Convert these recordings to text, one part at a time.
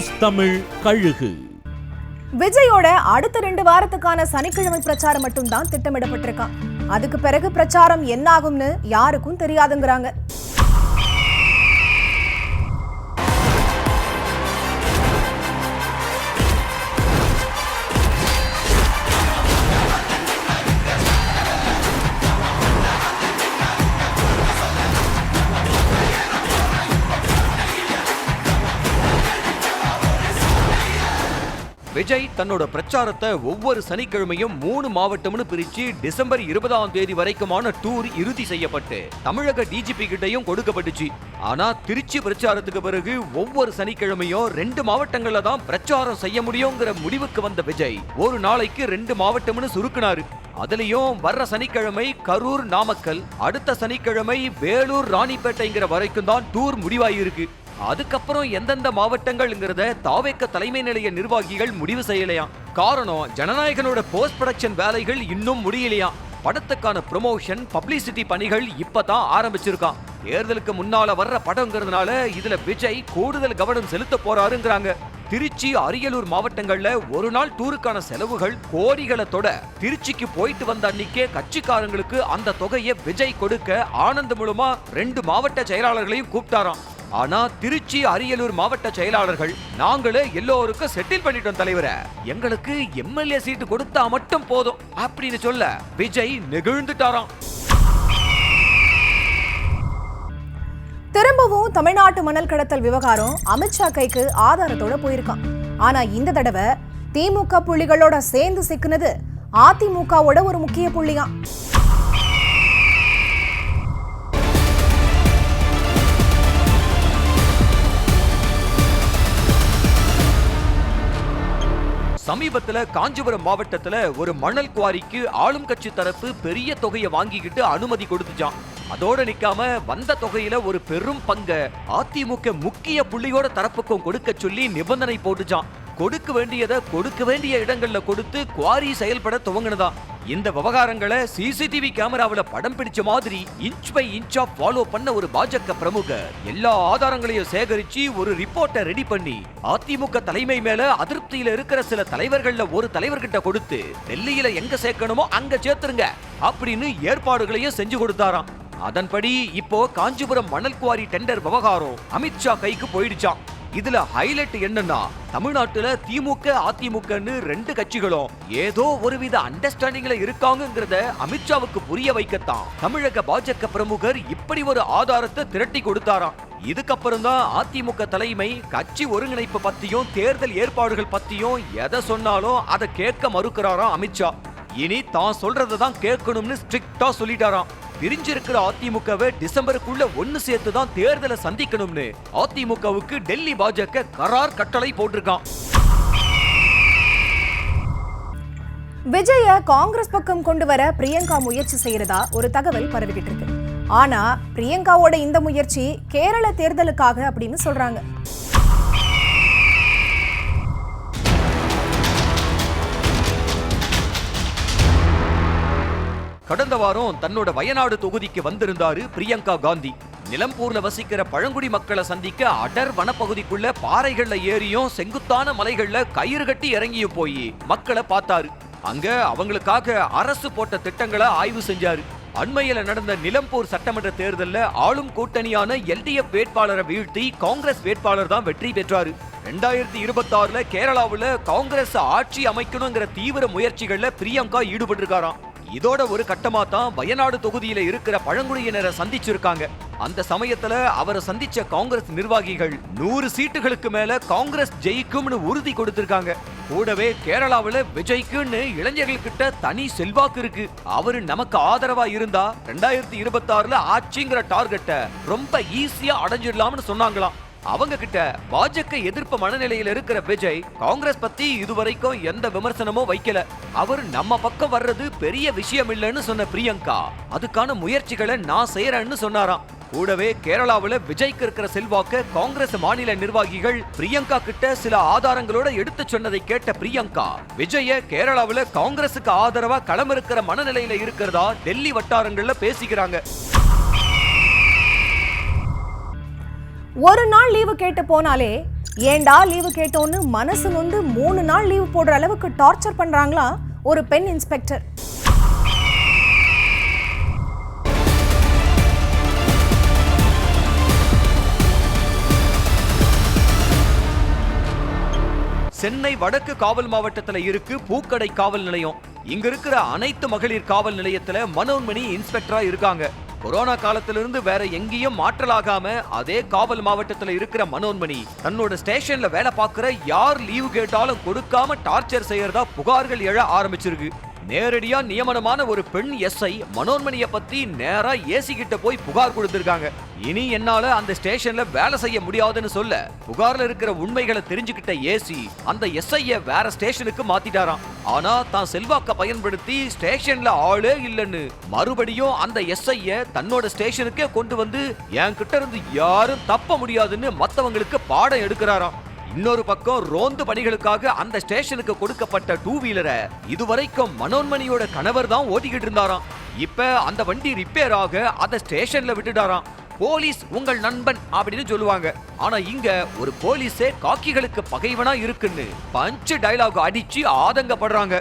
News Tamil கழுகு. விஜயோட அடுத்த 2 வாரத்துக்கான சனிக்கிழமை பிரச்சாரம் மட்டும்தான் திட்டமிடப்பட்டிருக்கான். அதுக்கு பிறகு பிரச்சாரம் என்னாகும்னு யாருக்கும் தெரியாதுங்கிறாங்க. விஜய் தன்னோட பிரச்சாரத்தை ஒவ்வொரு சனிக்கிழமையும் 3 மாவட்டம்னு பிரிச்சு டிசம்பர் 20ஆம் தேதி வரைக்குமான டூர் இறுதி செய்யப்பட்டு தமிழக டிஜிபி கிட்டையும் கொடுக்கப்பட்டுச்சு. ஆனா திருச்சி பிரச்சாரத்துக்கு பிறகு ஒவ்வொரு சனிக்கிழமையும் 2 மாவட்டங்கள்ல தான் பிரச்சாரம் செய்ய முடியுங்கிற முடிவுக்கு வந்த விஜய் ஒரு நாளைக்கு 2 மாவட்டம்னு சுருக்கினாரு. அதுலயும் வர்ற சனிக்கிழமை கரூர், நாமக்கல், அடுத்த சனிக்கிழமை வேலூர், ராணிப்பேட்டைங்கிற வரைக்கும் தான் டூர் முடிவாயிருக்கு. அதுக்கப்புறம் எந்தெந்த மாவட்டங்கள்ங்கிறத தாவேக்க தலைமை நிலைய நிர்வாகிகள் முடிவு செய்யலையாம். காரணம், ஜனநாயகனோட போஸ்ட் ப்ரொடக்ஷன் வேலைகள் இன்னும் முடியலையாம். படத்துக்கான ப்ரொமோஷன், பப்ளிசிட்டி பணிகள் இப்பதான் ஆரம்பிச்சிருக்கான். தேர்தலுக்கு முன்னால வர்ற படம்ங்கிறதுனால இதுல விஜய் கூடுதல் கவனம் செலுத்த போறாருங்கிறாங்க. திருச்சி, அரியலூர் மாவட்டங்கள்ல ஒரு நாள் டூருக்கான செலவுகள் கோடிகளை தொட திருச்சிக்கு போயிட்டு வந்த அன்னைக்கே கட்சிக்காரங்களுக்கு அந்த தொகையை விஜய் கொடுக்க ஆனந்த மூலமா 2 மாவட்ட செயலாளர்களையும் கூப்பிட்டாராம். ஆனா திருச்சி, அரியலூர் மாவட்ட செயலாளர்கள், நாங்களே எல்லோருக்கும் செட்டில் பண்ணிட்டோம் தலைவரே, எங்களுக்கு எம்எல்ஏ சீட்டு கொடுத்தா மட்டும் போதும் அப்படின்னு சொல்ல விஜய் நெகிழ்ந்துட்டாராம். திரும்பவும் தமிழ்நாட்டு மணல் கடத்தல் விவகாரம் அமித்ஷா கைக்கு ஆதாரத்தோட போயிருக்கான். ஆனா இந்த தடவை திமுக புள்ளிகளோட சேர்ந்து சிக்குனது அதிமுகவோட ஒரு முக்கிய புள்ளியாம். சமீபத்துல காஞ்சிபுரம் மாவட்டத்துல ஒரு மணல் குவாரிக்கு ஆளும் கட்சி தரப்பு பெரிய தொகையை வாங்கிக்கிட்டு அனுமதி கொடுத்துச்சான். அதோட நிக்காம வந்த தொகையில ஒரு பெரும் பங்க அதிமுக முக்கிய புள்ளியோட தரப்புக்கும் கொடுக்க சொல்லி நிபந்தனை போட்டுச்சான். கொடுக்க வேண்டிய இடங்கள்ல கொடுத்து குவாரி செயல்பட துவங்கினதா. இந்த விவகாரங்களை சிசிடிவி கேமராவில படம் பிடிச்ச மாதிரி இன்ச் பை இன்ச்சா ஃபாலோ பண்ண ஒரு பாஜக பிரமுகர் எல்லா ஆதாரங்களையும் சேகரிச்சு ஒரு ரிப்போர்ட்டை ரெடி பண்ணி அதிமுக தலைமை மேல அதிருப்தியில இருக்கிற சில தலைவர்கள்ல ஒரு தலைவர்கிட்ட கொடுத்து டெல்லியில எங்க சேர்க்கணுமோ அங்க சேர்த்துருங்க அப்படின்னு ஏற்பாடுகளையும் செஞ்சு கொடுத்தாராம். அதன்படி இப்போ காஞ்சிபுரம் மணல் குவாரி டெண்டர் விவகாரம் அமித்ஷா கைக்கு போயிடுச்சான். இதுல ஹைலைட் என்னன்னா, தமிழ்நாட்டுல திமுக, அதிமுகன்னு 2 கட்சிகளும் ஏதோ ஒருவித அண்டர்ஸ்டாண்டிங்ல இருக்காங்கிறத அமித்ஷாவுக்கு புரிய வைக்கத்தான் தமிழக பாஜக பிரமுகர் இப்படி ஒரு ஆதாரத்தை திரட்டி கொடுத்தாராம். இதுக்கப்புறம் தான் அதிமுக தலைமை கட்சி ஒருங்கிணைப்பு பத்தியும் தேர்தல் ஏற்பாடுகள் பத்தியும் எதை சொன்னாலும் அதை கேட்க மறுக்கிறாராம் அமித்ஷா. இனி தான் சொல்றதான் கேட்கணும்னு ஸ்ட்ரிக்டா சொல்லிட்டாராம். பிரிஞ்சிருக்கிற அதிமுகவை டிசம்பருக்குள்ள ஒன்னு சேர்த்து தான் தேர்தலை சந்திக்கணும்னு அதிமுகவுக்கு டெல்லி பாஜக கரார் கட்டளை போட்டிருக்கான். விஜய காங்கிரஸ் பக்கம் கொண்டு வர பிரியங்கா முயற்சி செய்யறதா ஒரு தகவல் பரவிக்கிட்டு இருக்கு. ஆனா பிரியங்காவோட இந்த முயற்சி கேரள தேர்தலுக்காக அப்படின்னு சொல்றாங்க. கடந்த வாரம் தன்னோட வயநாடு தொகுதிக்கு வந்திருந்தாரு பிரியங்கா காந்தி. நிலம்பூர்ல வசிக்கிற பழங்குடி மக்களை சந்திக்க அடர் வனப்பகுதிக்குள்ள பாறைகள்ல ஏறியும் செங்குத்தான மலைகள்ல கயிறு கட்டி இறங்கியும் போய் மக்களை பார்த்தாரு. அங்க அவங்களுக்காக அரசு போட்ட திட்டங்களை ஆய்வு செஞ்சாரு. அண்மையில நடந்த நிலம்பூர் சட்டமன்ற தேர்தல்ல ஆளும் கூட்டணியான எல்டிஎஃப் வேட்பாளரை வீழ்த்தி காங்கிரஸ் வேட்பாளர் தான் வெற்றி பெற்றாரு. 2026ல கேரளாவுல காங்கிரஸ் ஆட்சி அமைக்கணுங்கிற தீவிர முயற்சிகள்ல பிரியங்கா ஈடுபட்டிருக்காராம். இதோட ஒரு கட்டமா தான் வயநாடு தொகுதியில இருக்கிற பழங்குடியினரை சந்திச்சிருக்காங்க. அந்த சமயத்துல அவரை சந்திச்ச காங்கிரஸ் நிர்வாகிகள் 100 சீட்டுகளுக்கு மேல காங்கிரஸ் ஜெயிக்கும்னு உறுதி கொடுத்திருக்காங்க. கூடவே கேரளாவுல விஜய்க்குன்னு இளைஞர்கள்கிட்ட தனி செல்வாக்கு இருக்கு, அவரு நமக்கு ஆதரவா இருந்தா 2026ல ஆட்சிங்கிற டார்கெட்டை ரொம்ப ஈஸியா அடைஞ்சிடலாம்னு சொன்னாங்களாம். அவங்க கிட்ட பாஜக எதிர்ப்பு மனநிலையில இருக்கிற விஜய் காங்கிரஸ் பத்தி இதுவரைக்கும் எந்த விமர்சனமும் வைக்கல. அவர் நம்ம பக்கம் வர்றது பெரிய விஷயம் இல்லைன்னு சொன்ன பிரியங்கா அதுக்கான முயற்சிகளை நான் செய்யறேன்னு சொன்னாராம். கூடவே கேரளாவுல விஜய்க்கு இருக்கிற செல்வாக்க காங்கிரஸ் மாநில நிர்வாகிகள் பிரியங்கா கிட்ட சில ஆதாரங்களோட எடுத்து சொன்னதை கேட்ட பிரியங்கா விஜய கேரளாவுல காங்கிரசுக்கு ஆதரவா களமிருக்கிற மனநிலையில இருக்கிறதா டெல்லி வட்டாரங்கள்ல பேசிக்கிறாங்க. ஒரு நாள் லீவு கேட்டு போனாலே ஏண்டா லீவு கேட்டோன்னு மனசு நொந்து 3 நாள் லீவு போடுற அளவுக்கு டார்ச்சர் பண்றாங்களா ஒரு பெண் இன்ஸ்பெக்டர். சென்னை வடக்கு காவல் மாவட்டத்துல இருக்கு பூக்கடை காவல் நிலையம். இங்க இருக்கிற அனைத்து மகளிர் காவல் நிலையத்துல மனோன்மணி இன்ஸ்பெக்டரா இருக்காங்க. கொரோனா காலத்திலிருந்து வேற எங்கேயும் மாற்றலாகாம அதே காவல் மாவட்டத்துல இருக்கிற மனோன்மணி தன்னோட ஸ்டேஷன்ல வேலை பார்க்கிற யார் லீவு கேட்டாலும் கொடுக்காம டார்ச்சர் செய்யறதா புகார்கள் எழ ஆரம்பிச்சிருக்கு. நேரடியா நியமனமான ஒரு பெண் எஸ்ஐ மனோன்மணிய பத்தி நேரா ஏசி கிட்ட போய் புகார் கொடுத்திருக்காங்க. இனி என்னால அந்த ஸ்டேஷன்ல வேலை செய்ய முடியாதுன்னு சொல்ல புகார்ல இருக்கிற உண்மைகளை தெரிஞ்சுக்கிட்ட ஏசி அந்த எஸ்ஐய வேற ஸ்டேஷனுக்கு மாத்திட்டாராம். ஆனா தான் செல்வாக்க பயன்படுத்தி ஸ்டேஷன்ல ஆளே இல்லன்னு மறுபடியும் அந்த எஸ்ஐய தன்னோட ஸ்டேஷனுக்கே கொண்டு வந்து என் கிட்ட இருந்து யாரும் தப்ப முடியாதுன்னு மத்தவங்களுக்கு பாடம் எடுக்கிறாராம். இன்னொரு பக்கம் ரோந்து பணிகளுக்காக அந்த ஸ்டேஷனுக்கு கொடுக்கப்பட்ட 2 வீலரை இதுவரைக்கும் மனோன்மணியோட கணவர் தான் ஓட்டிக்கிட்டு இருந்தாராம். இப்ப அந்த வண்டி ரிப்பேர் ஆக அதை ஸ்டேஷன்ல விட்டுட்டாராம். போலீஸ் உங்கள் நண்பன் அப்படின்னு சொல்லுவாங்க. ஆனா இங்க ஒரு போலீஸே காக்கிகளுக்கு பகைவனா இருக்குன்னு பஞ்ச் டயலாக் அடிச்சு ஆதங்கப்படுறாங்க.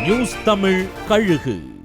நியூஸ் தமிழ் கழுகு.